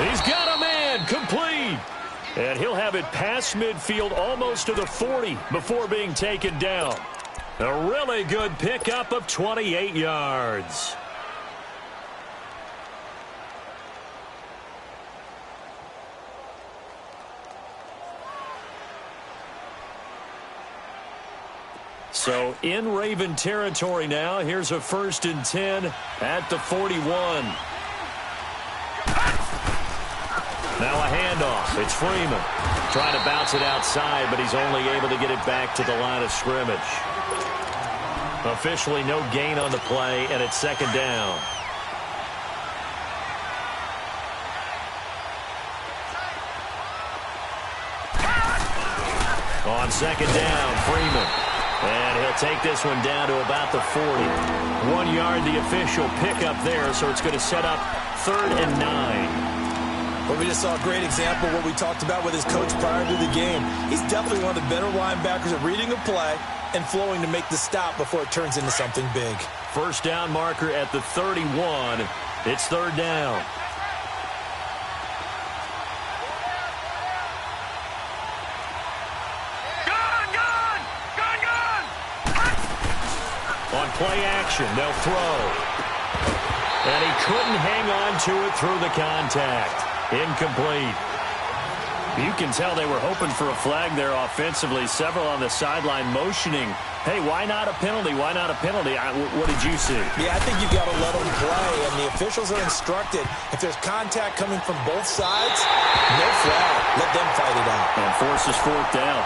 He's got a man, complete. And he'll have it past midfield almost to the 40 before being taken down. A really good pickup of 28 yards. So in Raven territory now. Here's a 1st and 10 at the 41. Now a handoff. It's Freeman. Trying to bounce it outside, but he's only able to get it back to the line of scrimmage. Officially no gain on the play, and it's 2nd down. On 2nd down, Freeman. And he'll take this one down to about the 40. 1 yard, the official pickup there, so it's going to set up 3rd and 9. Well, we just saw a great example of what we talked about with his coach prior to the game. He's definitely one of the better linebackers at reading a play and flowing to make the stop before it turns into something big. 1st down marker at the 31. It's 3rd down. On play action, they'll throw. And he couldn't hang on to it through the contact. Incomplete. You can tell they were hoping for a flag there offensively. Several on the sideline motioning, hey, why not a penalty? Why not a penalty? What did you see? Yeah, I think you've got to let them play, and the officials are instructed. If there's contact coming from both sides, no flag. Let them fight it out. And forces 4th down.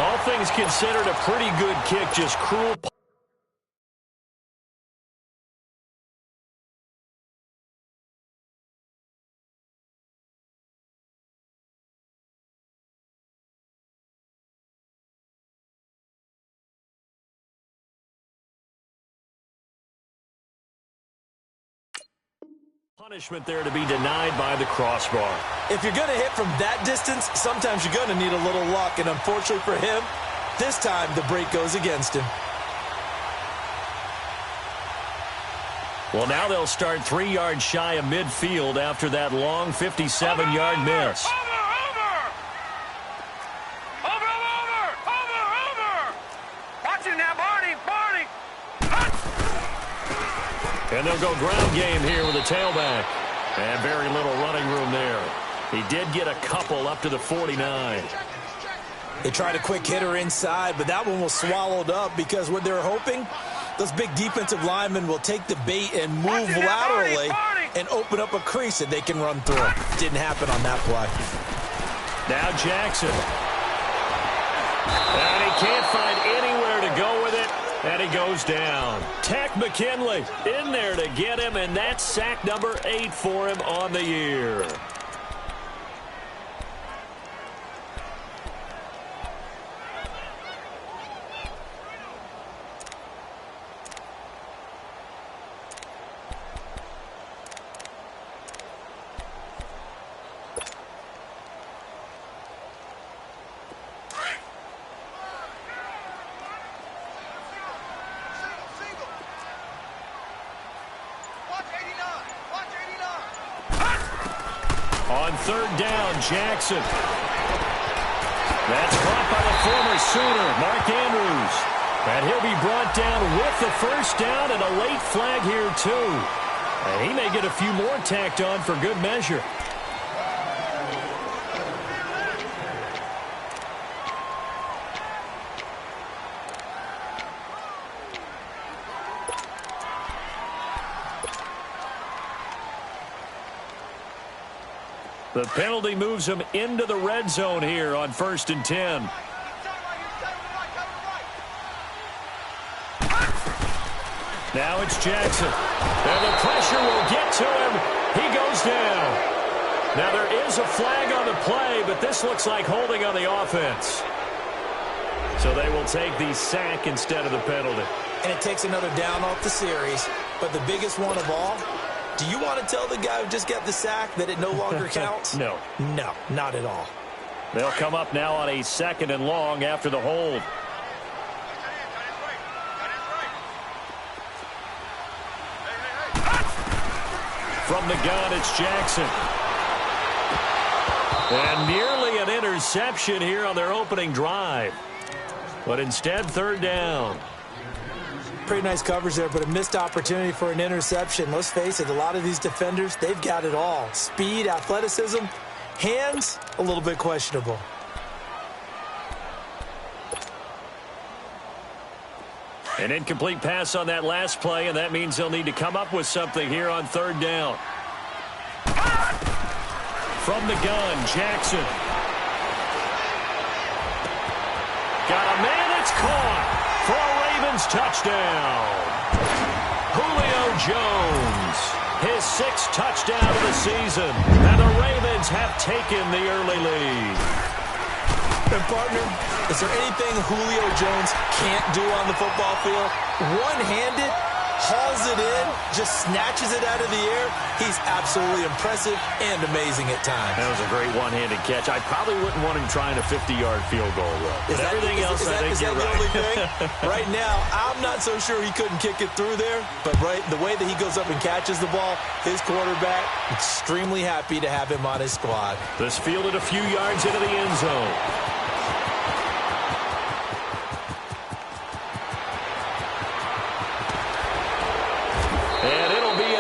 All things considered, a pretty good kick, just cruel. Punishment there to be denied by the crossbar. If you're going to hit from that distance, sometimes you're going to need a little luck. And unfortunately for him, this time the break goes against him. Well, now they'll start 3 yards shy of midfield after that long 57-yard miss. And they'll go ground game here with a tailback. And very little running room there. He did get a couple up to the 49. They tried a quick hitter inside, but that one was swallowed up because what they're hoping, those big defensive linemen will take the bait and move laterally and open up a crease that they can run through. Didn't happen on that play. Now Jackson. And he can't find anywhere to go with it. And he goes down. Takk McKinley in there to get him, and that's sack number 8 for him on the year. On 3rd down, Jackson. That's caught by the former Sooner, Mark Andrews. And he'll be brought down with the 1st down and a late flag here, too. And he may get a few more tacked on for good measure. The penalty moves him into the red zone here on 1st and 10. Now it's Jackson. And the pressure will get to him. He goes down. Now there is a flag on the play, but this looks like holding on the offense. So they will take the sack instead of the penalty. And it takes another down off the series. But the biggest one of all, do you want to tell the guy who just got the sack that it no longer counts? No. No, not at all. They'll come up now on a 2nd and long after the hold. From the gun, it's Jackson. And nearly an interception here on their opening drive. But instead, third down. Pretty nice coverage there, but a missed opportunity for an interception. Let's face it, a lot of these defenders, they've got it all. Speed, athleticism, hands, a little bit questionable. An incomplete pass on that last play, and that means they'll need to come up with something here on third down. From the gun, Jackson. Got a man, it's caught for a Ravens touchdown. Julio Jones, his 6th touchdown of the season, and the Ravens have taken the early lead. And partner, is there anything Julio Jones can't do on the football field? One-handed, hauls it in, just snatches it out of the air. He's absolutely impressive and amazing at times. That was a great one-handed catch. I probably wouldn't want him trying a 50-yard field goal, though. But everything else, I think you're right. Only thing? Right now, I'm not so sure he couldn't kick it through there, but the way that he goes up and catches the ball, his quarterback, extremely happy to have him on his squad. This fielded a few yards into the end zone.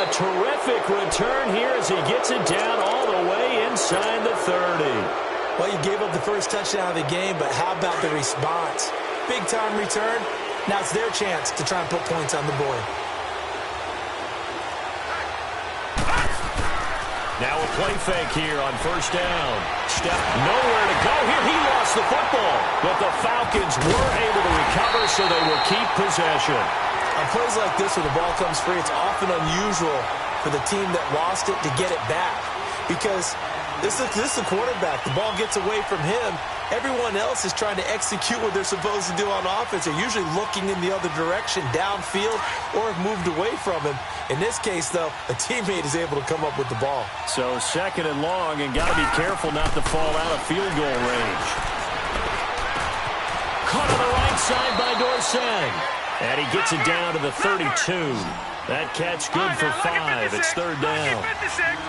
Terrific return here as he gets it down all the way inside the 30. Well, you gave up the first touchdown of the game, but how about the response? Big-time return. Now it's their chance to try and put points on the board. Now a play fake here on first down. Step nowhere to go here. He lost the football, but the Falcons were able to recover, so they will keep possession. On plays like this where the ball comes free, it's often unusual for the team that lost it to get it back because this is the quarterback. The ball gets away from him. Everyone else is trying to execute what they're supposed to do on offense. They're usually looking in the other direction, downfield, or have moved away from him. In this case, though, a teammate is able to come up with the ball. So second and long, and got to be careful not to fall out of field goal range. Caught on the right side by Dorsey. And he gets it down to the 32. That catch good for 5. It's third down.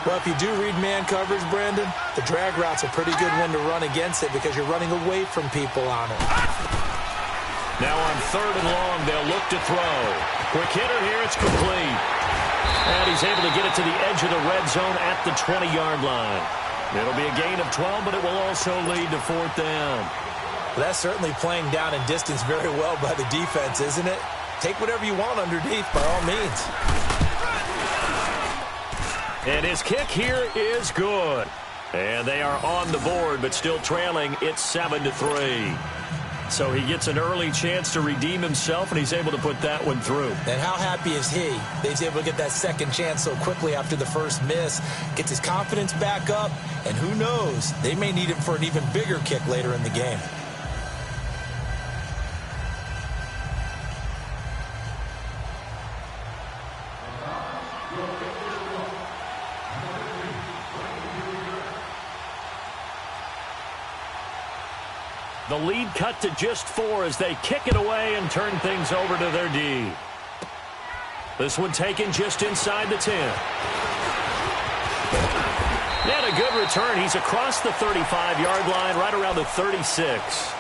Well, if you do read man coverage, Brandon, the drag route's a pretty good one to run against it because you're running away from people on it. Now on third and long, they'll look to throw. Quick hitter here, it's complete. And he's able to get it to the edge of the red zone at the 20-yard line. It'll be a gain of 12, but it will also lead to fourth down. Well, that's certainly playing down and distance very well by the defense, isn't it? Take whatever you want underneath, by all means. And his kick here is good. And they are on the board, but still trailing. It's 7-3. So he gets an early chance to redeem himself, and he's able to put that one through. And how happy is he that he's able to get that second chance so quickly after the first miss, gets his confidence back up, and who knows, they may need him for an even bigger kick later in the game. The lead cut to just 4 as they kick it away and turn things over to their D. This one taken just inside the 10. And a good return. He's across the 35-yard line, right around the 36.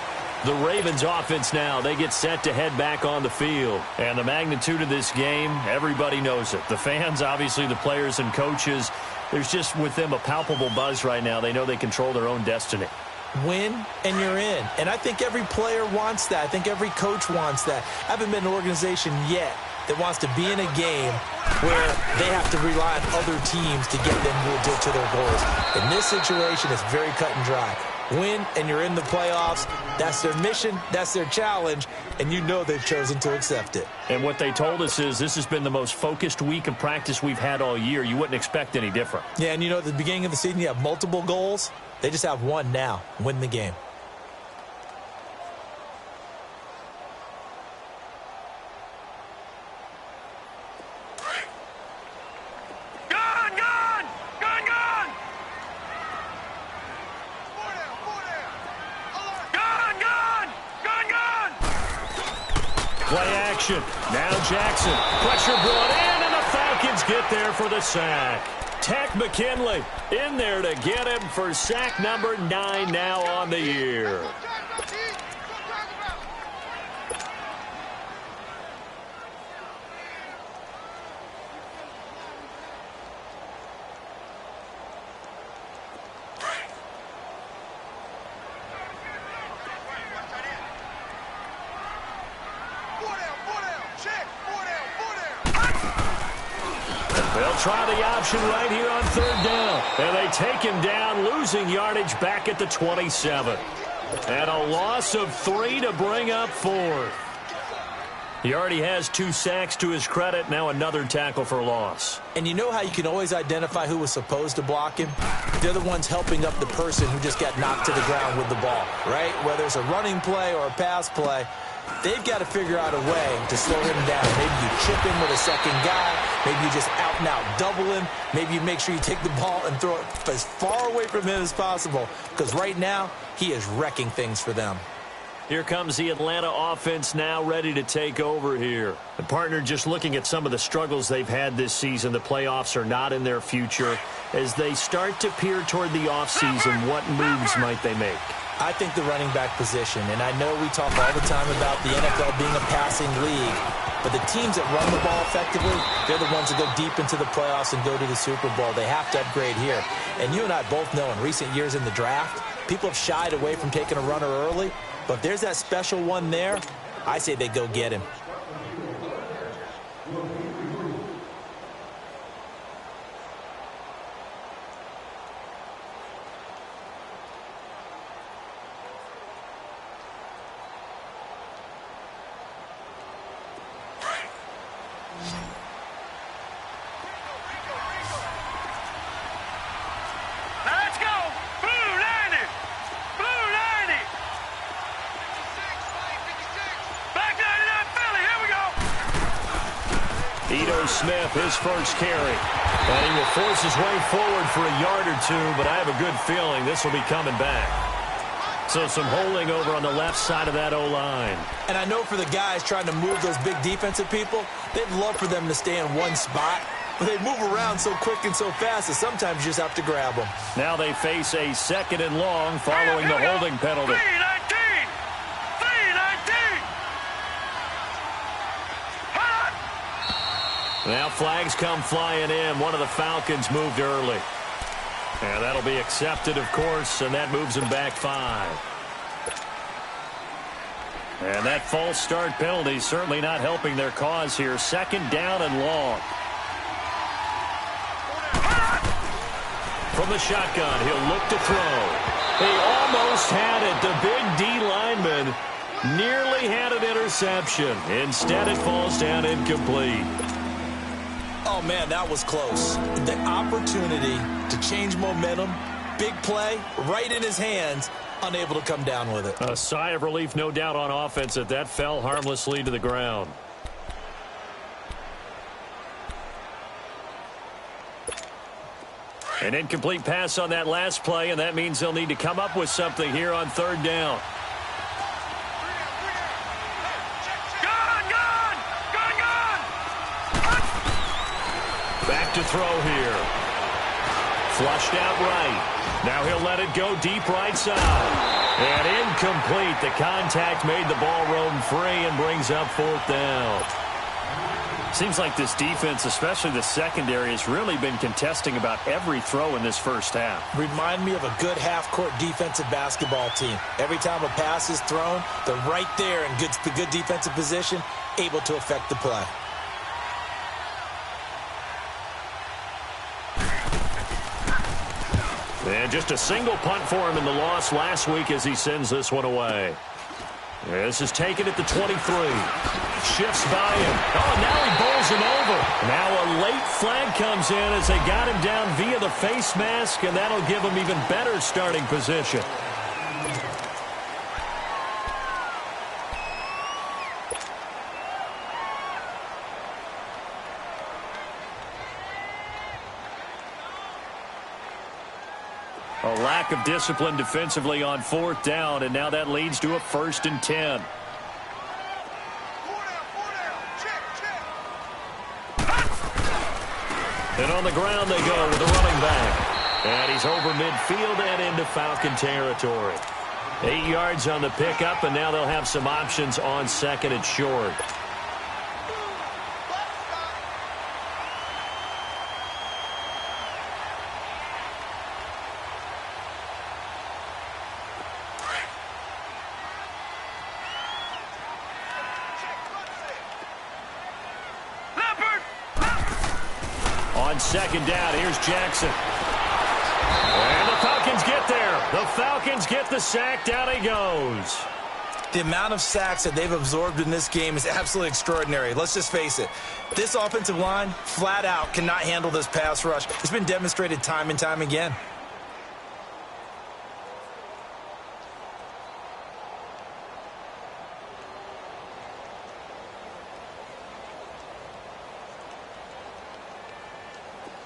The Ravens offense now, they get set to head back on the field. And the magnitude of this game, everybody knows it. The fans, obviously the players and coaches, there's just with them a palpable buzz right now. They know they control their own destiny. Win, and you're in. And I think every player wants that. I think every coach wants that. I haven't been an organization yet that wants to be in a game where they have to rely on other teams to get them to their goals. In this situation, it's very cut and dry. Win, and you're in the playoffs. That's their mission. That's their challenge. And you know they've chosen to accept it. And what they told us is this has been the most focused week of practice we've had all year. You wouldn't expect any different. Yeah, and you know, at the beginning of the season, you have multiple goals. They just have one now. Win the game. Gun! Gun! Gun! Gun! Gun! Gun! Gun! Gun! Play action. Now Jackson. Pressure brought in, and the Falcons get there for the sack. Takk McKinley in there to get him for sack number 9 now on the year. They'll try the option right here on 3rd down. And they take him down, losing yardage back at the 27. And a loss of 3 to bring up 4th. He already has 2 sacks to his credit. Now another tackle for loss. And you know how you can always identify who was supposed to block him? They're the ones helping up the person who just got knocked to the ground with the ball, right? Whether it's a running play or a pass play, they've got to figure out a way to slow him down. Maybe you chip him with a second guy. Maybe you just out-and-out double him. Maybe you make sure you take the ball and throw it as far away from him as possible. Because right now, he is wrecking things for them. Here comes the Atlanta offense now ready to take over here. The partner just looking at some of the struggles they've had this season. The playoffs are not in their future. As they start to peer toward the offseason, what moves might they make? I think the running back position, and I know we talk all the time about the NFL being a passing league, but the teams that run the ball effectively, they're the ones that go deep into the playoffs and go to the Super Bowl. They have to upgrade here. And you and I both know in recent years in the draft, people have shied away from taking a runner early, but if there's that special one there, I say they go get him. Smith, his first carry. And he will force his way forward for a yard or 2, but I have a good feeling this will be coming back. So some holding over on the left side of that O-line. And I know for the guys trying to move those big defensive people, they'd love for them to stay in one spot, but they move around so quick and so fast that sometimes you just have to grab them. Now they face a 2nd and long following the holding penalty. Now flags come flying in. One of the Falcons moved early. And that'll be accepted, of course, and that moves him back 5. And that false start penalty certainly not helping their cause here. 2nd down and long. From the shotgun, he'll look to throw. He almost had it. The big D lineman nearly had an interception. Instead, it falls down incomplete. Oh, man, that was close. The opportunity to change momentum, big play, right in his hands, unable to come down with it. A sigh of relief, no doubt, on offense that that fell harmlessly to the ground. An incomplete pass on that last play, and that means they'll need to come up with something here on 3rd down. Back to throw here. Flushed out right. Now he'll let it go deep right side. And incomplete. The contact made the ball roam free and brings up 4th down. Seems like this defense, especially the secondary, has really been contesting about every throw in this first half. Remind me of a good half-court defensive basketball team. Every time a pass is thrown, they're right there in good defensive position, able to affect the play. And just a single punt for him in the loss last week as he sends this one away. This is taken at the 23. Shifts by him. Oh, now he bowls him over. Now a late flag comes in as they got him down via the face mask, and that'll give him even better starting position. A lack of discipline defensively on 4th down, and now that leads to a 1st and 10. And on the ground they go with the running back. And he's over midfield and into Falcon territory. 8 yards on the pickup, and now they'll have some options on second and short. On second down, here's Jackson. And the Falcons get there. The Falcons get the sack. Down he goes. The amount of sacks that they've absorbed in this game is absolutely extraordinary. Let's just face it. This offensive line, flat out, cannot handle this pass rush. It's been demonstrated time and time again.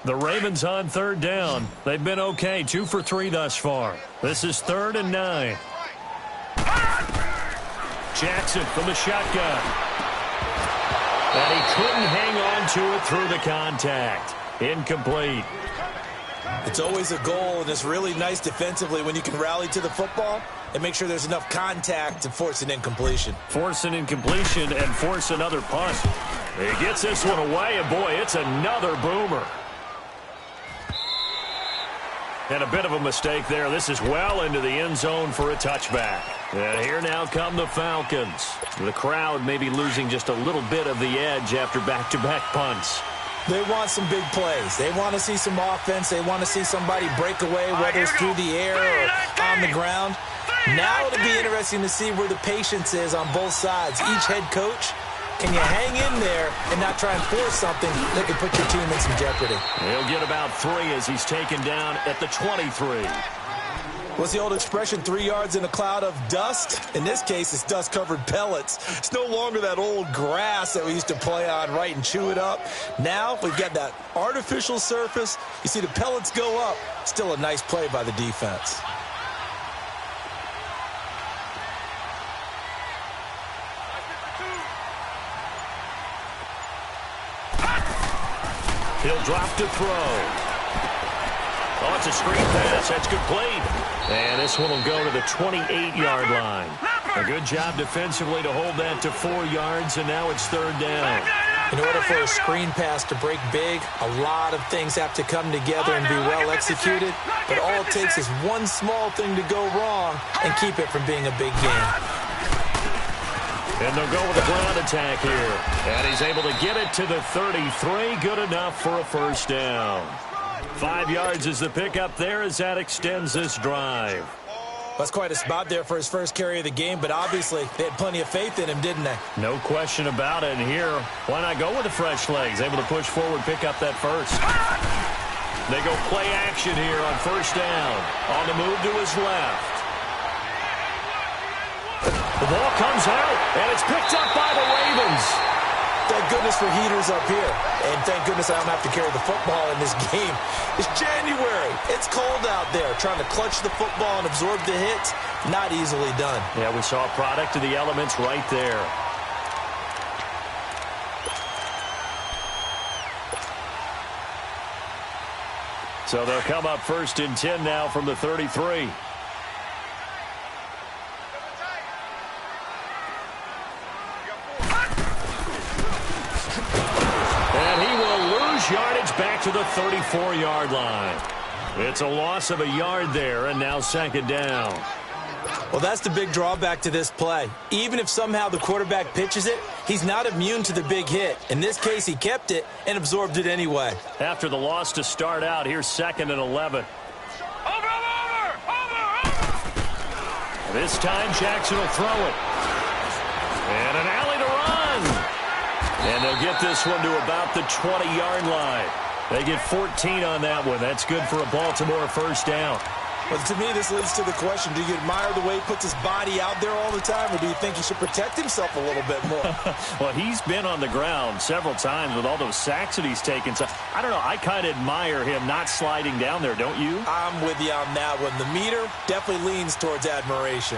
The Ravens on third down. They've been okay, 2 for 3 thus far. This is 3rd and 9. Jackson from the shotgun. And he couldn't hang on to it through the contact. Incomplete. It's always a goal, and it's really nice defensively when you can rally to the football and make sure there's enough contact to force an incompletion. Force an incompletion and force another punt. He gets this one away, and boy, it's another boomer. And a bit of a mistake there. This is well into the end zone for a touchback. And here now come the Falcons. The crowd may be losing just a little bit of the edge after back-to-back punts. They want some big plays. They want to see some offense. They want to see somebody break away, whether it's through the air or on the ground. Now it'll be interesting to see where the patience is on both sides. Each head coach, can you hang in there and not try and force something that could put your team in some jeopardy? He'll get about 3 as he's taken down at the 23. What's the old expression, 3 yards in a cloud of dust? In this case, it's dust-covered pellets. It's no longer that old grass that we used to play on, right, and chew it up. Now we've got that artificial surface. You see the pellets go up. Still a nice play by the defense. He'll drop to throw. Oh, it's a screen pass. That's complete. And this one will go to the 28-yard line. A good job defensively to hold that to 4 yards, and now it's 3rd down. In order for a screen pass to break big, a lot of things have to come together and be well executed. But all it takes is one small thing to go wrong and keep it from being a big game. And they'll go with a ground attack here. And he's able to get it to the 33. Good enough for a first down. 5 yards is the pickup there as that extends this drive. That's quite a spot there for his first carry of the game, but obviously they had plenty of faith in him, didn't they? No question about it. And here, why not go with the fresh legs? Able to push forward, pick up that first. They go play action here on first down. On the move to his left. The ball comes out, and it's picked up by the Ravens. Thank goodness for heaters up here. And thank goodness I don't have to carry the football in this game. It's January. It's cold out there. Trying to clutch the football and absorb the hits, not easily done. Yeah, we saw a product of the elements right there. So they'll come up 1st and 10 now from the 33. Yardage back to the 34-yard line. It's a loss of a yard there, and now 2nd down. Well, that's the big drawback to this play. Even if somehow the quarterback pitches it, he's not immune to the big hit. In this case, he kept it and absorbed it anyway. After the loss to start out, here's 2nd and 11. Over! This time, Jackson will throw it. And an alley to run. And they'll get this one to about the 20-yard line. They get 14 on that one. That's good for a Baltimore first down. Well, to me, this leads to the question, do you admire the way he puts his body out there all the time, or do you think he should protect himself a little bit more? Well, he's been on the ground several times with all those sacks that he's taken. So, I don't know. I kind of admire him not sliding down there, don't you? I'm with you on that one. The meter definitely leans towards admiration.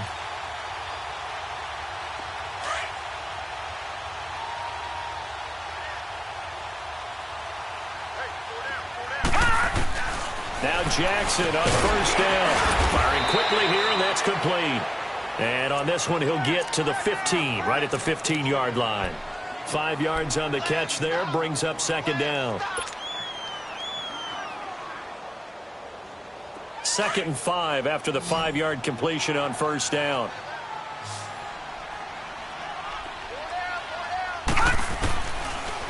Jackson on first down. Firing quickly here, and that's complete. And on this one, he'll get to the 15, right at the 15-yard line. 5 yards on the catch there, brings up second down. 2nd and 5 after the 5-yard completion on first down.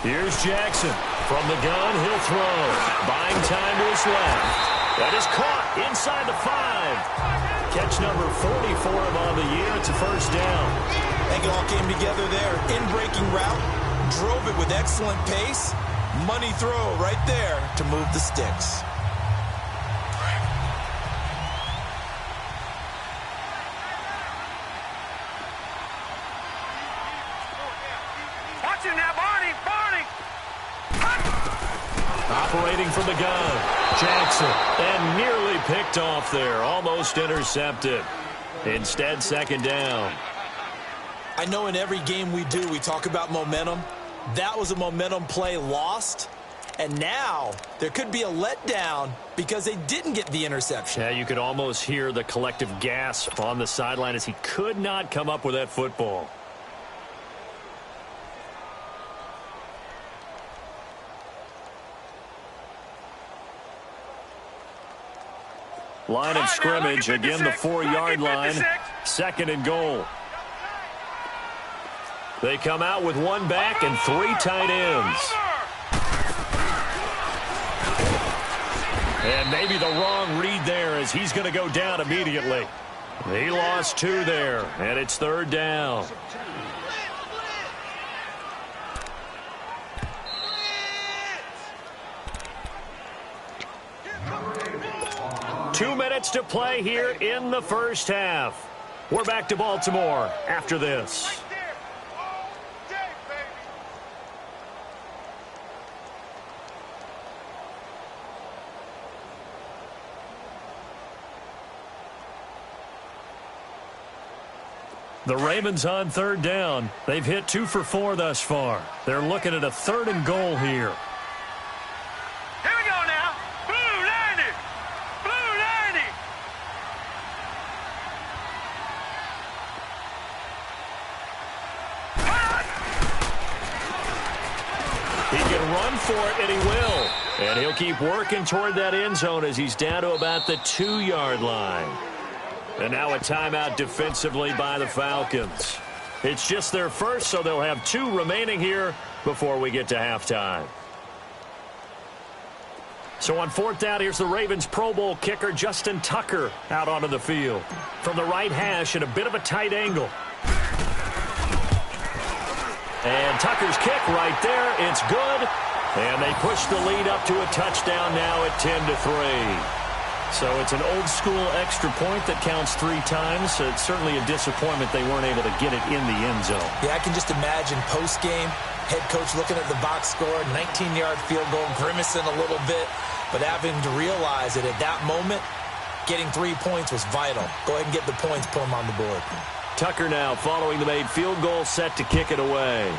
Here's Jackson. From the gun, he'll throw. Buying time to his left. That is caught inside the 5. Catch number 40 for him on the year. It's a first down. It all came together there. In-breaking route. Drove it with excellent pace. Money throw right there to move the sticks. Watch him now, Barney! Barney! Operating from the gun. Jackson. And nearly picked off there. Almost intercepted. Instead, second down. I know in every game we do, we talk about momentum. That was a momentum play lost. And now there could be a letdown because they didn't get the interception. Yeah, you could almost hear the collective gasp on the sideline as he could not come up with that football. Line of scrimmage, again the 4-yard line. 2nd and goal. They come out with one back and 3 tight ends. And maybe the wrong read there as he's going to go down immediately. He lost 2 there, and it's 3rd down. Two minutes to play here in the first half. We're back to Baltimore after this. The Ravens on 3rd down. They've hit 2 for 4 thus far. They're looking at a 3rd and goal here. Here we go now. Blue 90. Blue 90. He can run for it, and he will. And he'll keep working toward that end zone as he's down to about the 2-yard line. And now a timeout defensively by the Falcons. It's just their first, so they'll have 2 remaining here before we get to halftime. So on 4th down, here's the Ravens Pro Bowl kicker Justin Tucker out onto the field. From the right hash at a bit of a tight angle. And Tucker's kick right there. It's good. And they push the lead up to a touchdown now at 10-3. So it's an old-school extra point that counts 3 times. So it's certainly a disappointment they weren't able to get it in the end zone. Yeah, I can just imagine post-game, head coach looking at the box score, 19-yard field goal, grimacing a little bit, but having to realize that at that moment, getting 3 points was vital. Go ahead and get the points, put them on the board. Tucker now following the made field goal, set to kick it away.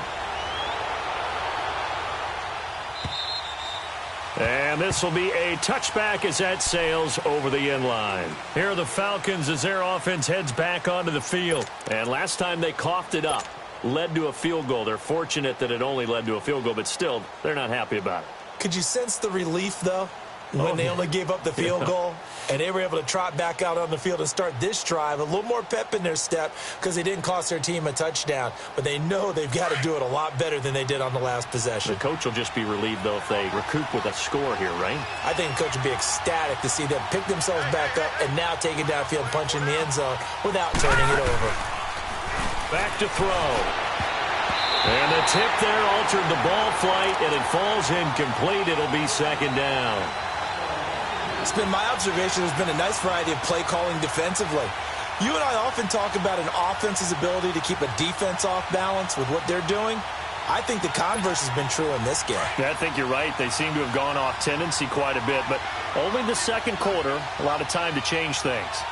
And this will be a touchback as that sails over the end line. Here are the Falcons as their offense heads back onto the field. And last time they coughed it up, led to a field goal. They're fortunate that it only led to a field goal, but still, they're not happy about it. Could you sense the relief, though, when they only gave up the field goal? And they were able to trot back out on the field and start this drive. A little more pep in their step because they didn't cost their team a touchdown. But they know they've got to do it a lot better than they did on the last possession. The coach will just be relieved, though, if they recoup with a score here, right? I think the coach would be ecstatic to see them pick themselves back up and now take it downfield, punch in the end zone without turning it over. Back to throw. And the tip there altered the ball flight, and it falls incomplete. It'll be 2nd down. It's been my observation there's been a nice variety of play calling defensively. You and I often talk about an offense's ability to keep a defense off balance with what they're doing. I think the converse has been true in this game. Yeah, I think you're right. They seem to have gone off tendency quite a bit, but only the 2nd quarter, a lot of time to change things.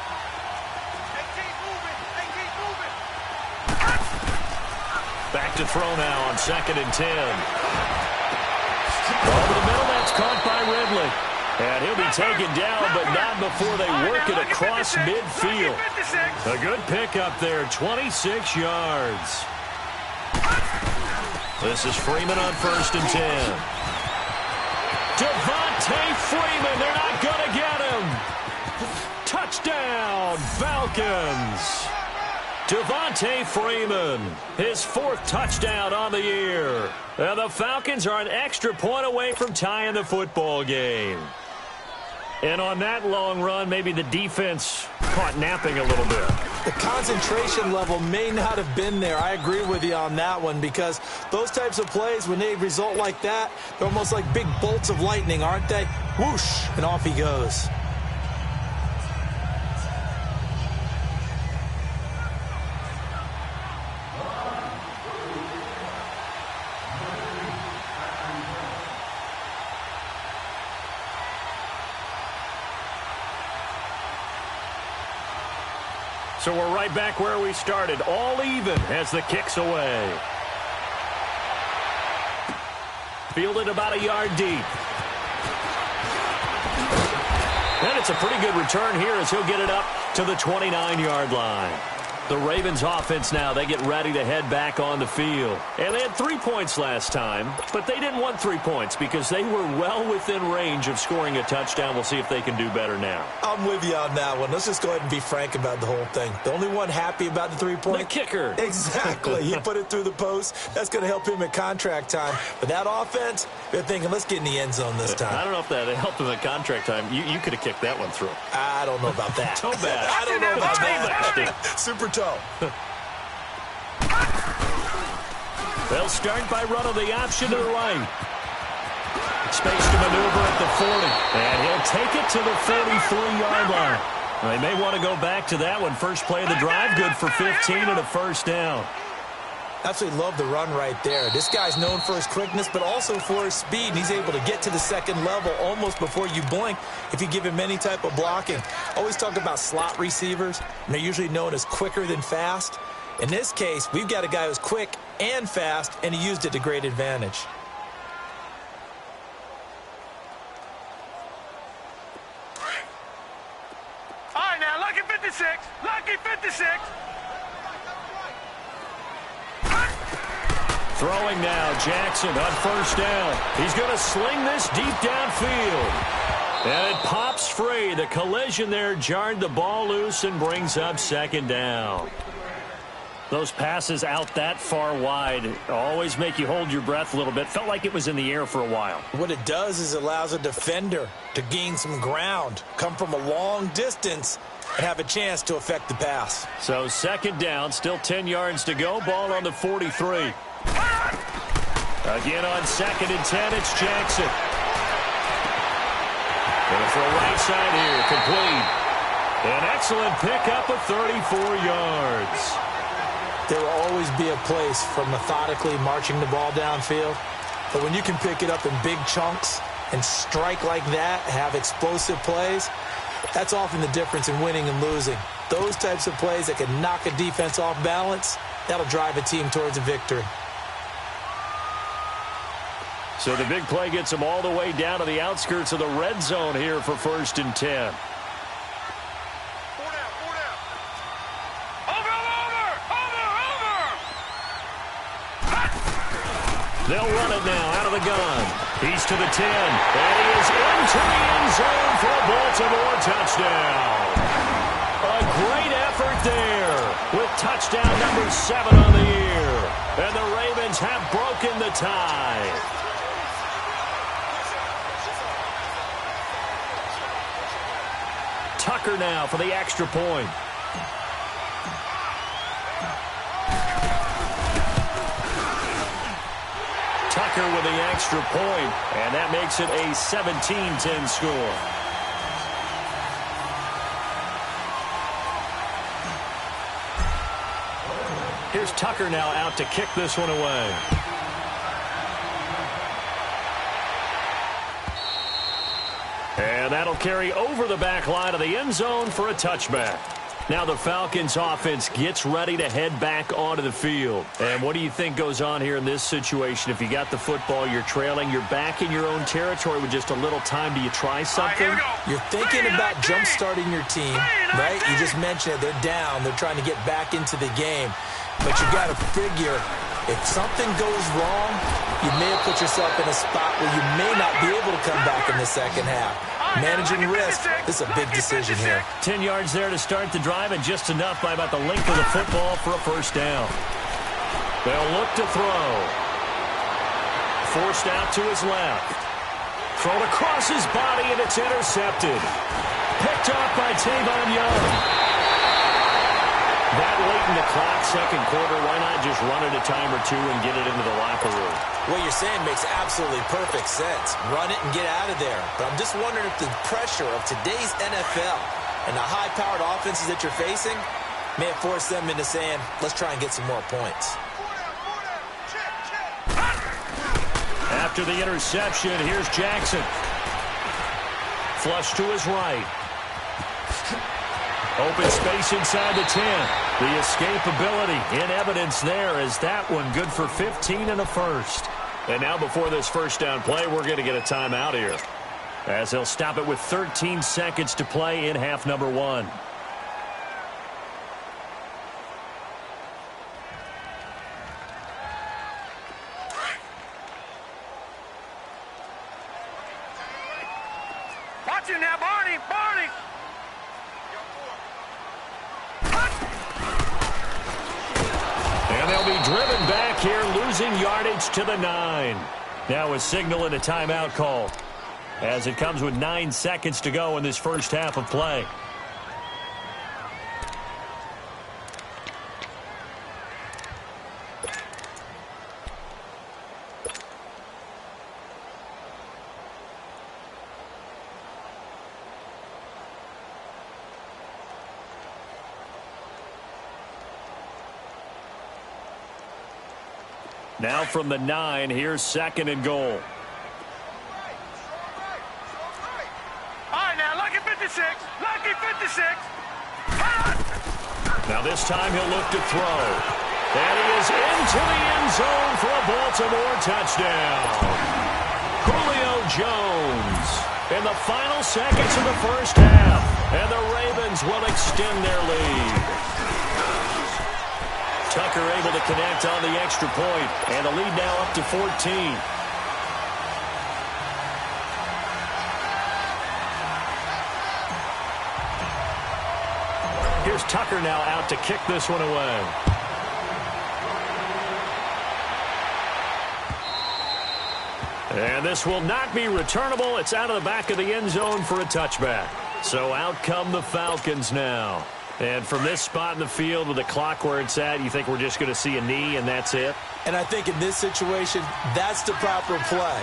Back to throw now on 2nd and 10. Over the middle, that's caught by Ridley. And he'll be taken down, but not before they work it across midfield. A good pickup there, 26 yards. This is Freeman on 1st and 10. Devontae Freeman, they're not going to get him. Touchdown, Falcons. Devontae Freeman, his 4th touchdown on the year. And the Falcons are an extra point away from tying the football game. And on that long run, maybe the defense caught napping a little bit. The concentration level may not have been there. I agree with you on that one, because those types of plays, when they result like that, they're almost like big bolts of lightning, aren't they? Whoosh, and off he goes. So we're right back where we started, all even as the kick's away. Fielded about a yard deep. And it's a pretty good return here as he'll get it up to the 29-yard line. The Ravens offense now, they get ready to head back on the field. And they had 3 points last time, but they didn't want 3 points because they were well within range of scoring a touchdown. We'll see if they can do better now. I'm with you on that one. Let's just go ahead and be frank about the whole thing. The only one happy about the 3-point? The kicker. Exactly. He put it through the post. That's going to help him at contract time. But that offense, they're thinking, let's get in the end zone this time. I don't know if that helped him at contract time. You could have kicked that one through. I don't know about that. Toe bad. I don't know about Toe that. bad. Super toe. They'll start by running the option to the right. Space to maneuver at the 40. And he'll take it to the 43-yard line. They may want to go back to that one. First play of the drive, good for 15 and a first down. Absolutely love the run right there. This guy's known for his quickness, but also for his speed. And he's able to get to the second level almost before you blink if you give him any type of blocking. Always talk about slot receivers, and they're usually known as quicker than fast. In this case, we've got a guy who's quick and fast, and he used it to great advantage. All right, now, lucky 56. Lucky 56. Throwing now, Jackson on first down. He's going to sling this deep downfield. And it pops free. The collision there jarred the ball loose and brings up second down. Those passes out that far wide always make you hold your breath a little bit. Felt like it was in the air for a while. What it does is it allows a defender to gain some ground, come from a long distance, and have a chance to affect the pass. So second down, still 10 yards to go. Ball on the 43. Again on 2nd and 10, it's Jackson. Going for a right side here, complete. An excellent pickup of 34 yards. There will always be a place for methodically marching the ball downfield. But when you can pick it up in big chunks and strike like that, have explosive plays, that's often the difference in winning and losing. Those types of plays that can knock a defense off balance, that'll drive a team towards a victory. So the big play gets them all the way down to the outskirts of the red zone here for 1st and 10. They'll run it now out of the gun. He's to the 10. And he is into the end zone for a Baltimore touchdown. A great effort there with touchdown number 7 on the year. And the Ravens have broken the tie. Tucker now for the extra point. Tucker with the extra point, and that makes it a 17-10 score. Here's Tucker now out to kick this one away. And that'll carry over the back line of the end zone for a touchback. Now the Falcons offense gets ready to head back onto the field. And what do you think goes on here in this situation? If you got the football, you're trailing, you're back in your own territory with just a little time. Do you try something? You're thinking about jump-starting your team, right? You just mentioned it. They're down. They're trying to get back into the game. But you got to figure, if something goes wrong, you may have put yourself in a spot where you may not be able to come back in the second half. Managing risk, this is a big decision here. 10 yards there to start the drive, and just enough by about the length of the football for a first down. They'll look to throw. Forced out to his left. Thrown across his body, and it's intercepted. Picked off by Tavon Young. That late in the clock, second quarter, why not just run it a time or two and get it into the locker room? What you're saying makes absolutely perfect sense. Run it and get out of there. But I'm just wondering if the pressure of today's NFL and the high-powered offenses that you're facing may have forced them into saying, let's try and get some more points. After the interception, here's Jackson. Flush to his right. Open space inside the 10. The escapability in evidence there as that one good for 15 and a first. And now before this first down play, we're going to get a timeout here, as they'll stop it with 13 seconds to play in half number one. Watch it now, Barney! Barney! And they'll be driven back here, losing yardage to the 9. Now a signal and a timeout call, as it comes with 9 seconds to go in this first half of play. Now from the 9, here's second and goal. All right, now, lucky 56. Lucky 56. Now this time he'll look to throw. And he is into the end zone for a Baltimore touchdown. Julio Jones in the final seconds of the first half. And the Ravens will extend their lead. Tucker able to connect on the extra point, and the lead now up to 14. Here's Tucker now out to kick this one away. And this will not be returnable. It's out of the back of the end zone for a touchback. So out come the Falcons now. And from this spot in the field with the clock where it's at, you think we're just going to see a knee and that's it? And I think in this situation, that's the proper play.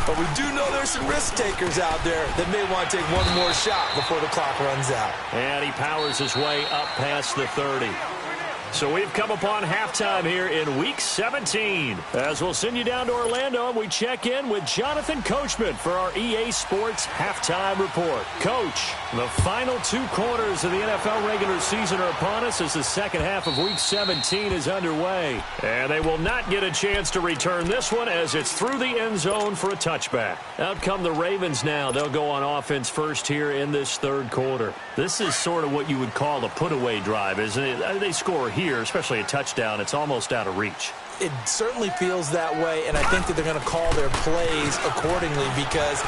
But we do know there's some risk takers out there that may want to take one more shot before the clock runs out. And he powers his way up past the 30. So we've come upon halftime here in Week 17. As we'll send you down to Orlando, and we check in with Jonathan Coachman for our EA Sports Halftime Report. Coach, the final 2 quarters of the NFL regular season are upon us as the second half of Week 17 is underway. And they will not get a chance to return this one as it's through the end zone for a touchback. Out come the Ravens now. They'll go on offense first here in this third quarter. This is sort of what you would call a put-away drive, isn't it? They score here, especially a touchdown. It's almost out of reach. It certainly feels that way, and I think that they're going to call their plays accordingly, because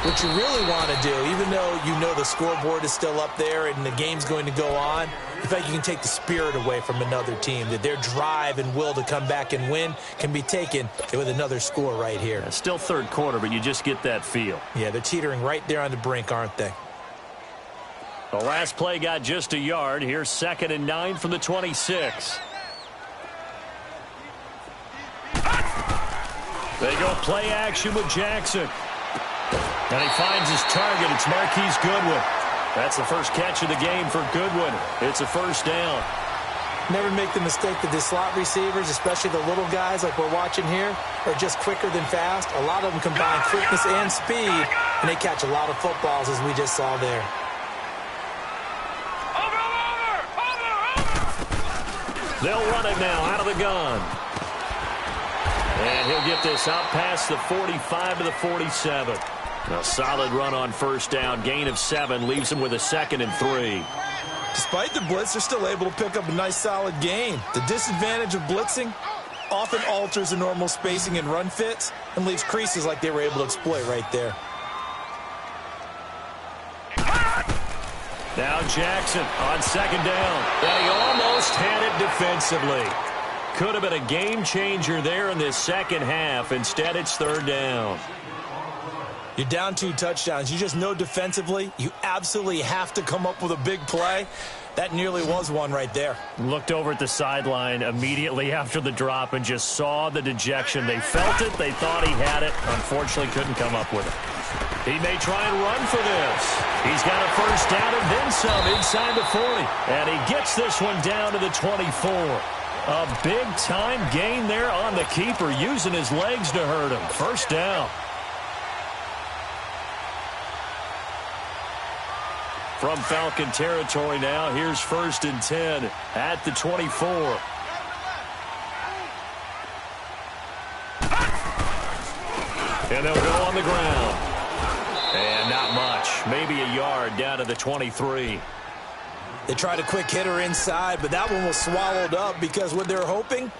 what you really want to do, even though you know the scoreboard is still up there and the game's going to go on, you feel like you can take the spirit away from another team, that their drive and will to come back and win can be taken with another score right here. It's still third quarter, but you just get that feel. Yeah, they're teetering right there on the brink, aren't they? The last play got just a yard. Here's second and 9 from the 26. They go play action with Jackson. And he finds his target. It's Marquise Goodwin. That's the first catch of the game for Goodwin. It's a first down. Never make the mistake that the slot receivers, especially the little guys like we're watching here, are just quicker than fast. A lot of them combine quickness and speed, and they catch a lot of footballs, as we just saw there. Over, over, over! They'll run it now out of the gun. And he'll get this out past the 45 to the 47. A solid run on first down. Gain of 7 leaves him with a 2nd and 3. Despite the blitz, they're still able to pick up a nice solid gain. The disadvantage of blitzing often alters the normal spacing and run fits and leaves creases like they were able to exploit right there. Now Jackson on 2nd down. And he almost had it defensively. Could have been a game changer there in this second half. Instead, it's 3rd down. You're down 2 touchdowns. You just know defensively you absolutely have to come up with a big play. That nearly was one right there. Looked over at the sideline immediately after the drop and just saw the dejection. They felt it. They thought he had it. Unfortunately, couldn't come up with it. He may try and run for this. He's got a first down and then some inside the 40. And he gets this one down to the 24. A big-time gain there on the keeper, using his legs to hurt him. First down. From Falcon territory now, here's 1st and 10 at the 24. And they'll go on the ground. And not much. Maybe a yard down to the 23. They tried a quick hitter inside, but that one was swallowed up because what they're hoping,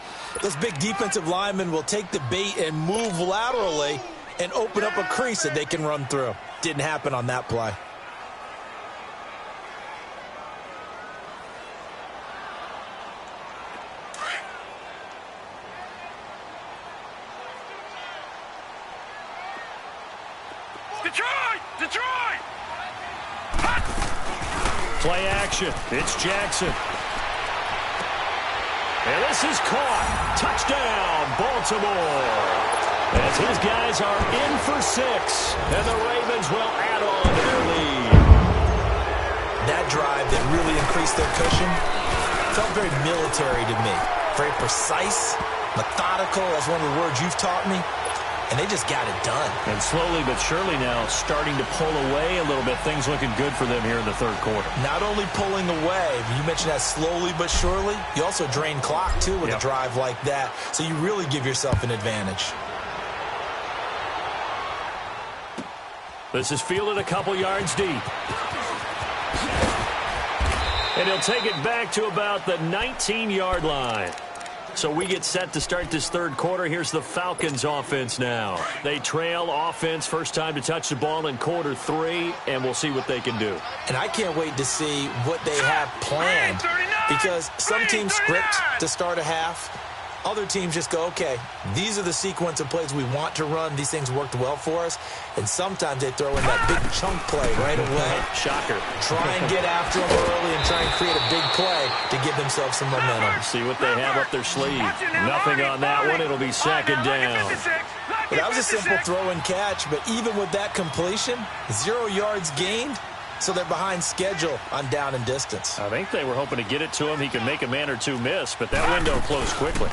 those big defensive linemen will take the bait and move laterally and open up a crease that they can run through. Didn't happen on that play. Detroit! Play action. It's Jackson. And this is caught. Touchdown, Baltimore. As his guys are in for 6. And the Ravens will add on to their lead. That drive that really increased their cushion felt very military to me. Very precise, methodical. That's one of the words you've taught me. And they just got it done. And slowly but surely now starting to pull away a little bit. Things looking good for them here in the 3rd quarter. Not only pulling away, you mentioned that slowly but surely, you also drain clock, too, with a drive like that. So you really give yourself an advantage. This is fielded a couple yards deep. And he'll take it back to about the 19-yard line. So we get set to start this 3rd quarter. Here's the Falcons offense now. They trail offense, first time to touch the ball in quarter 3, and we'll see what they can do. And I can't wait to see what they have planned, because some teams script to start a half. Other teams just go, okay, these are the sequence of plays we want to run. These things worked well for us. And sometimes they throw in that big chunk play right away. Shocker. Try and get after them early and try and create a big play to give themselves some momentum. See what they have up their sleeve. Nothing on that one. It'll be 2nd down. But that was a simple throw and catch, but even with that completion, 0 yards gained. So they're behind schedule on down and distance. I think they were hoping to get it to him. He could make a man or 2 miss, but that window closed quickly.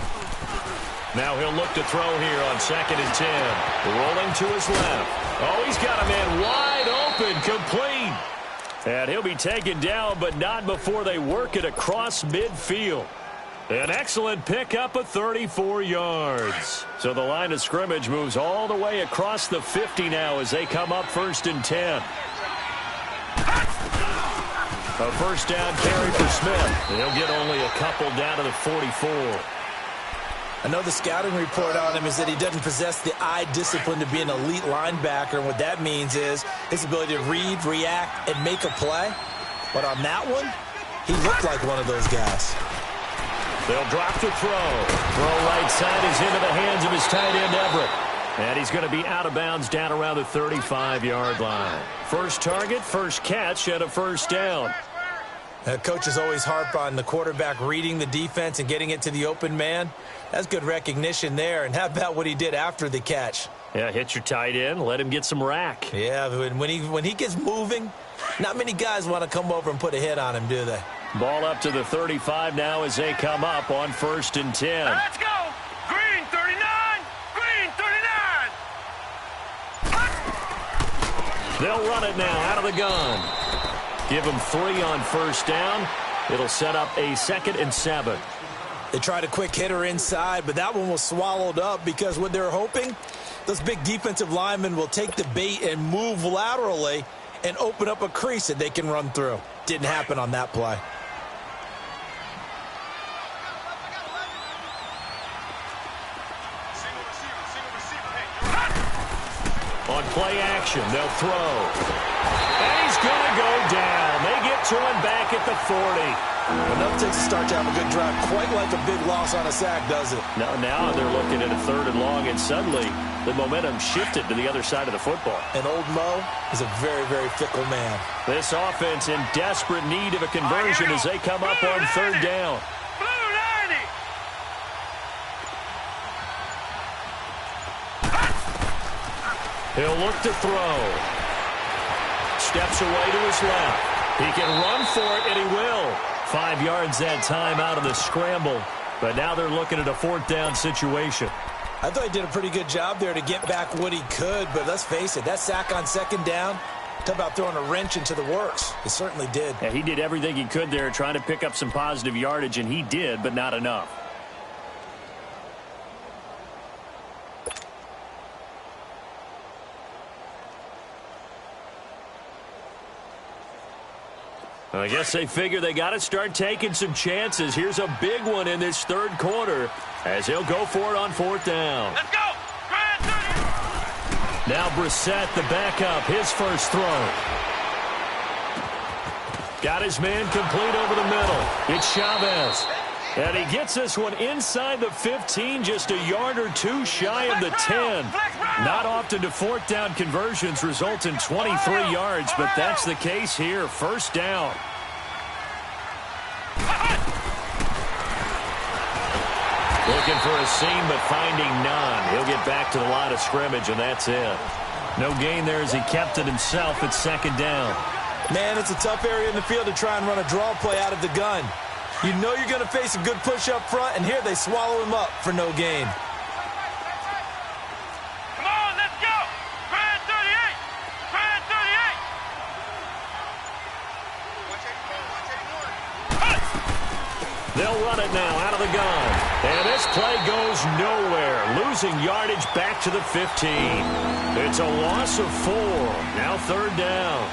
Now he'll look to throw here on 2nd and 10. Rolling to his left. Oh, he's got a man wide open, complete. And he'll be taken down, but not before they work it across midfield. An excellent pickup of 34 yards. So the line of scrimmage moves all the way across the 50 now as they come up 1st and 10. A first down carry for Smith. He'll get only a couple down to the 44. I know the scouting report on him is that he doesn't possess the eye discipline to be an elite linebacker. And what that means is his ability to read, react, and make a play. But on that one, he looked like one of those guys. They'll drop the throw. Throw right side is into the hands of his tight end, Everett. And he's going to be out of bounds down around the 35-yard line. First target, first catch, and a first down. Coaches always harp on the quarterback reading the defense and getting it to the open man. That's good recognition there. And how about what he did after the catch? Yeah, hit your tight end, let him get some rack. Yeah, when he gets moving, not many guys want to come over and put a hit on him, do they? Ball up to the 35 now as they come up on 1st and 10. Let's go! Green 39! Green 39! They'll run it now out of the gun. Give them 3 on first down. It'll set up a 2nd and 7. They tried a quick hitter inside, but that one was swallowed up because what they're hoping, those big defensive linemen will take the bait and move laterally and open up a crease that they can run through. Didn't happen on that play. On play action, they'll throw. And he's going to go down. They get to him back at the 40. Enough takes to start to have a good drive. Quite like a big loss on a sack, does it? Now they're looking at a 3rd and long, and suddenly the momentum shifted to the other side of the football. And old Mo is a very, very fickle man. This offense in desperate need of a conversion as they come up on 3rd down. He'll look to throw. Steps away to his left. He can run for it, and he will. 5 yards that time out of the scramble. But now they're looking at a 4th down situation. I thought he did a pretty good job there to get back what he could. But let's face it, that sack on 2nd down, talk about throwing a wrench into the works. It certainly did. Yeah, he did everything he could there trying to pick up some positive yardage, and he did, but not enough. I guess they figure they got to start taking some chances. Here's a big one in this 3rd quarter as he'll go for it on 4th down. Let's go! Now Brissett, the backup, his first throw. Got his man complete over the middle. It's Chavez. And he gets this one inside the 15, just a yard or 2 shy of the 10. Not often do 4th down conversions result in 23 yards, but that's the case here. 1st down. Looking for a seam, but finding none. He'll get back to the line of scrimmage, and that's it. No gain there as he kept it himself at 2nd down. Man, it's a tough area in the field to try and run a draw play out of the gun. You know you're going to face a good push up front, and here they swallow him up for no gain. Come on, let's go! Grand 38! Grand 38! They'll run it now out of the gun. And this play goes nowhere. Losing yardage back to the 15. It's a loss of 4. Now 3rd down.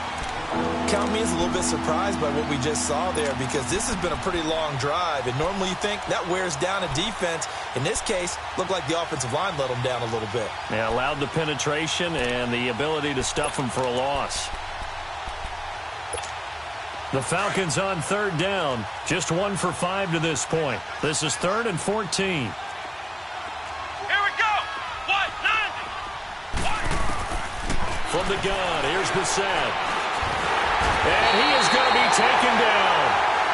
Count me as a little bit surprised by what we just saw there because this has been a pretty long drive, and normally you think that wears down a defense. In this case, looked like the offensive line let them down a little bit. Yeah, allowed the penetration and the ability to stuff them for a loss. The Falcons on 3rd down, just 1 for 5 to this point. This is 3rd and 14. Here we go! What? 9! From the gun, here's Brissett. And he is going to be taken down.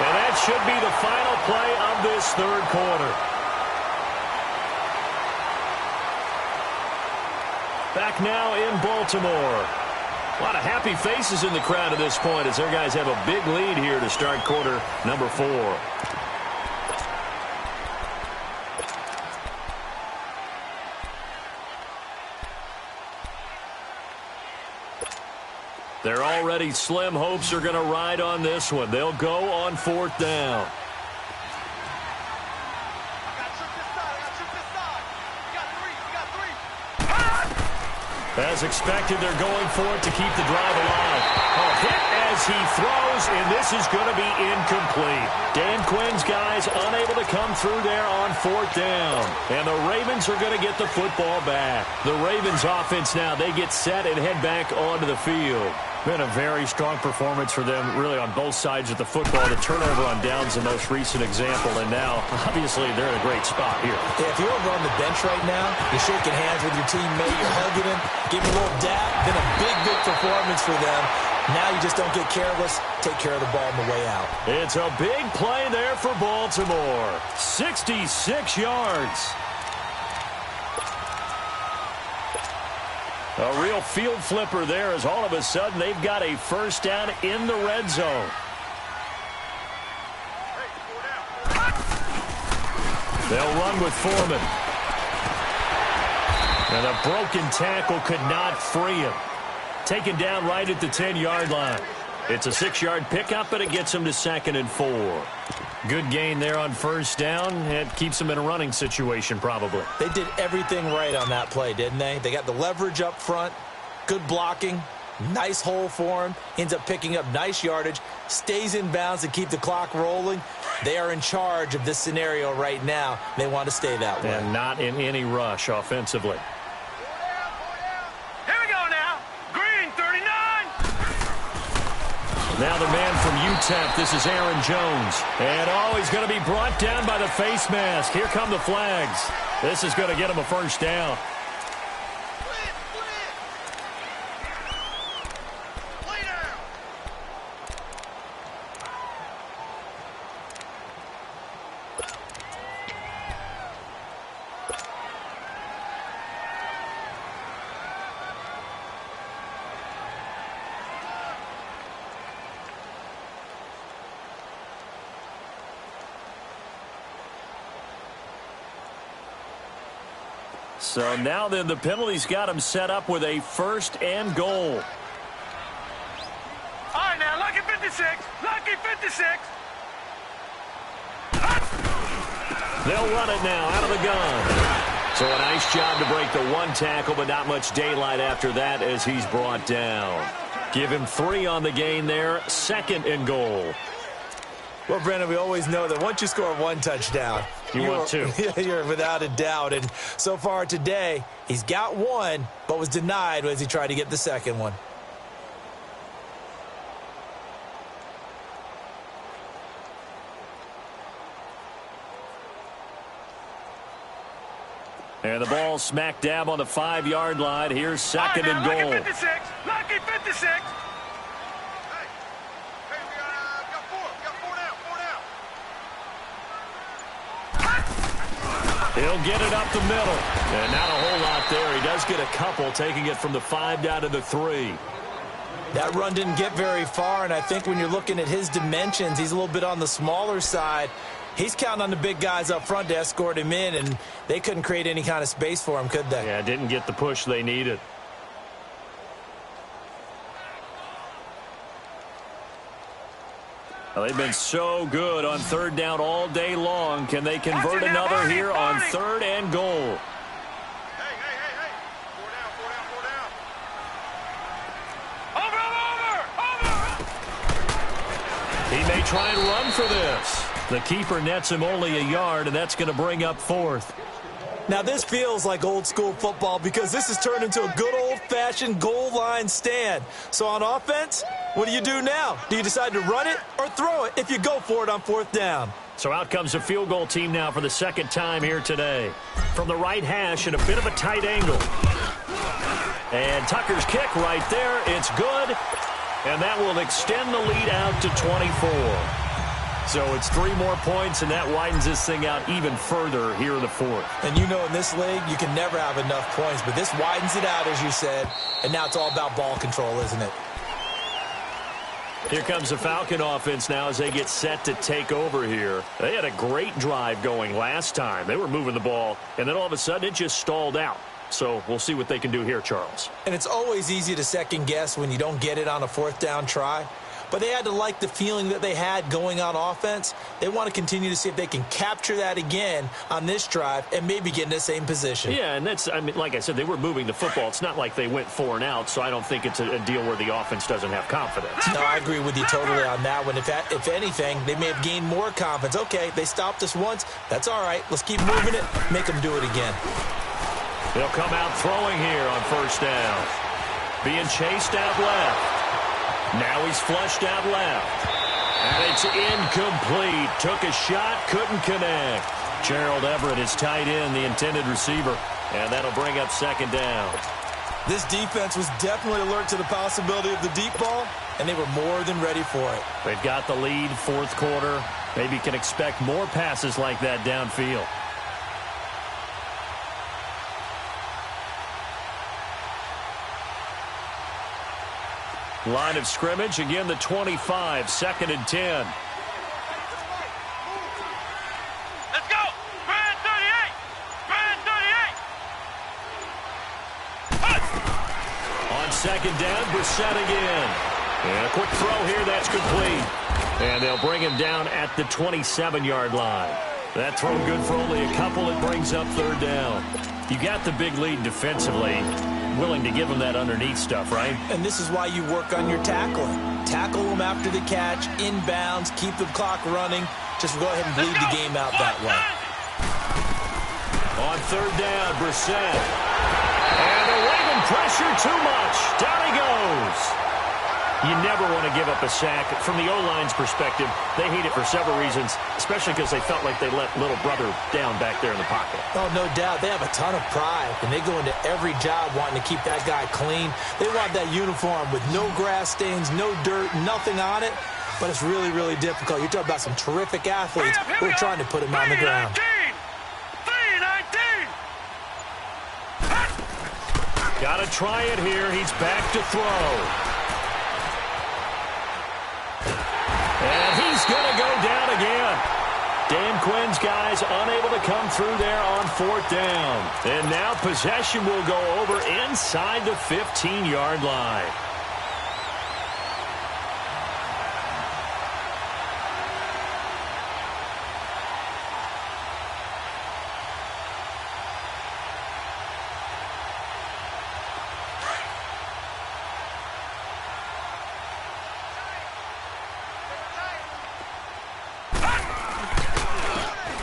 And that should be the final play of this 3rd quarter. Back now in Baltimore. A lot of happy faces in the crowd at this point as their guys have a big lead here to start quarter number 4. Their already slim hopes are going to ride on this one. They'll go on 4th down. As expected, they're going for it to keep the drive alive. A hit as he throws, and this is going to be incomplete. Dan Quinn's guys unable to come through there on 4th down. And the Ravens are going to get the football back. The Ravens offense now, they get set and head back onto the field. Been a very strong performance for them, really, on both sides of the football. The turnover on downs, the most recent example, and now, obviously, they're in a great spot here. Yeah, if you're over on the bench right now, you're shaking hands with your teammate, you're hugging him, giving a little dap. Been a big, big performance for them. Now you just don't get careless. Take care of the ball on the way out. It's a big play there for Baltimore. 66 yards. A real field flipper there as all of a sudden they've got a 1st down in the red zone. They'll run with Foreman. And a broken tackle could not free him. Taken down right at the 10-yard line. It's a 6-yard pickup, but it gets him to 2nd and 4. Good gain there on first down. It keeps him in a running situation probably. They did everything right on that play, didn't they? They got the leverage up front, good blocking, nice hole for him, ends up picking up nice yardage, stays in bounds to keep the clock rolling. They are in charge of this scenario right now. They want to stay that way. And not in any rush offensively. Here we go now. Green, 39. Now the man from UTEP, this is Aaron Jones. And he's going to be brought down by the face mask. Here come the flags. This is going to get him a first down. So now then the penalty's got him set up with a 1st and goal. All right, now, lucky 56. Lucky 56. They'll run it now out of the gun. So a nice job to break the 1 tackle, but not much daylight after that as he's brought down. Give him 3 on the gain there, 2nd and goal. Well, Brandon, we always know that once you score 1 touchdown, you want 2. You're without a doubt. And so far today, he's got 1, but was denied as he tried to get the 2nd one. And the ball smack dab on the 5-yard line. Here's 2nd and goal. Lucky 56. Lucky 56. He'll get it up the middle. And not a whole lot there. He does get a couple, taking it from the 5 down to the 3. That run didn't get very far, and I think when you're looking at his dimensions, he's a little bit on the smaller side. He's counting on the big guys up front to escort him in, and they couldn't create any kind of space for him, could they? Yeah, didn't get the push they needed. Well, they've been so good on 3rd down all day long. Can they convert another here on 3rd and goal? Hey. 4 down. Over. He may try and run for this. The keeper nets him only a yard, and that's going to bring up 4th. Now, this feels like old-school football because this has turned into a good old-fashioned goal line stand. So on offense, what do you do now? Do you decide to run it or throw it if you go for it on 4th down? So out comes the field goal team now for the 2nd time here today. From the right hash at a bit of a tight angle. And Tucker's kick right there. It's good. And that will extend the lead out to 24. So it's 3 more points, and that widens this thing out even further here in the 4th. And you know in this league, you can never have enough points, but this widens it out, as you said, and now it's all about ball control, isn't it? Here comes the Falcon offense now as they get set to take over here. They had a great drive going last time. They were moving the ball, and then all of a sudden it just stalled out. So we'll see what they can do here, Charles. And it's always easy to second guess when you don't get it on a 4th down try. But they had to like the feeling that they had going on offense. They want to continue to see if they can capture that again on this drive and maybe get in the same position. Yeah, and that's, I mean, like I said, they were moving the football. It's not like they went 4 and out, so I don't think it's a deal where the offense doesn't have confidence. No, I agree with you totally on that one. If anything, they may have gained more confidence. Okay, they stopped us once. That's all right. Let's keep moving it. Make them do it again. They'll come out throwing here on 1st down. Being chased out left. Now he's flushed out left. And it's incomplete. Took a shot, couldn't connect. Gerald Everett is tight end, the intended receiver. And that'll bring up 2nd down. This defense was definitely alert to the possibility of the deep ball, and they were more than ready for it. They've got the lead, 4th quarter. Maybe can expect more passes like that downfield. Line of scrimmage, again the 25, 2nd and 10. Let's go. Brand 38. Brand 38. On 2nd down, Brissett again. And a quick throw here, that's complete. And they'll bring him down at the 27-yard line. That throw good for only a couple. It brings up third down. You got the big lead defensively. Willing to give them that underneath stuff, right? And this is why you work on your tackling. Tackle them after the catch, inbounds, keep the clock running. Just go ahead and bleed the game out that way. On third down, Brissett. And they're waving pressure too much. Down he goes. You never want to give up a sack. From the O-line's perspective, they hate it for several reasons, especially because they felt like they let little brother down back there in the pocket. Oh, no doubt. They have a ton of pride, and they go into every job wanting to keep that guy clean. They want that uniform with no grass stains, no dirt, nothing on it, but it's really, really difficult. You're talking about some terrific athletes who are trying to put him on the ground. 3-19. Got to try it here. He's back to throw. And he's going to go down again. Dan Quinn's guys unable to come through there on fourth down. And now possession will go over inside the 15-yard line.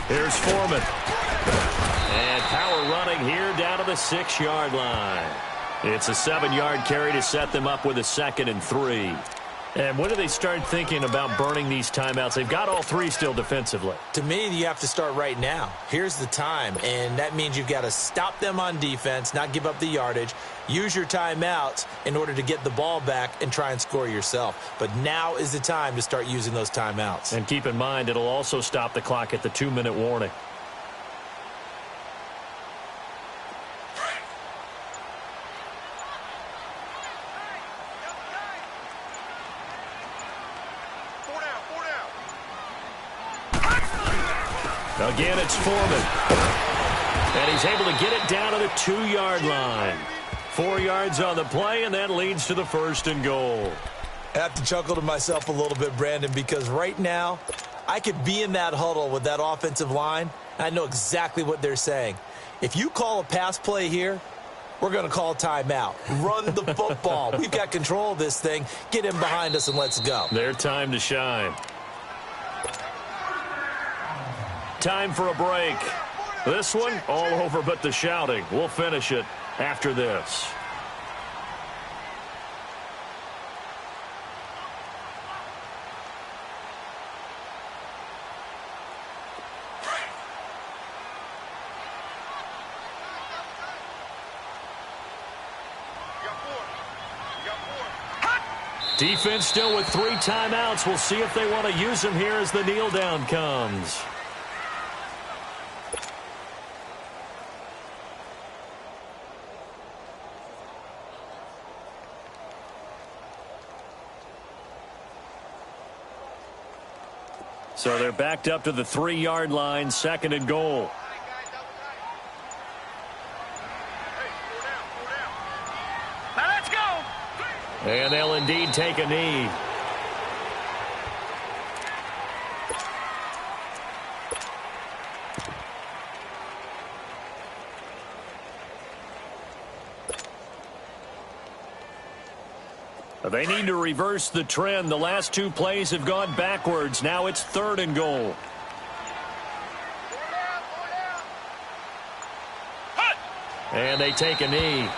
Here's Foreman. And power running here down to the 6-yard line. It's a 7-yard carry to set them up with a 2nd and 3. And when do they start thinking about burning these timeouts? They've got all 3 still defensively. To me, you have to start right now. Here's the time, and that means you've got to stop them on defense, not give up the yardage, use your timeouts in order to get the ball back and try and score yourself. But now is the time to start using those timeouts. And keep in mind, it'll also stop the clock at the 2-minute warning. Again, it's Foreman. And he's able to get it down to the 2-yard line. 4 yards on the play, and that leads to the 1st and goal. I have to chuckle to myself a little bit, Brandon, because right now I could be in that huddle with that offensive line, and I know exactly what they're saying. If you call a pass play here, we're going to call a timeout. Run the football. We've got control of this thing. Get him behind us and let's go. Their time to shine. Time for a break. This one, all over but the shouting. We'll finish it after this. Defense still with 3 timeouts. We'll see if they want to use them here as the kneel down comes. So they're backed up to the 3-yard line, 2nd and goal. Now let's go. And they'll indeed take a knee. They need to reverse the trend. The last 2 plays have gone backwards. Now it's 3rd and goal. And they take a knee.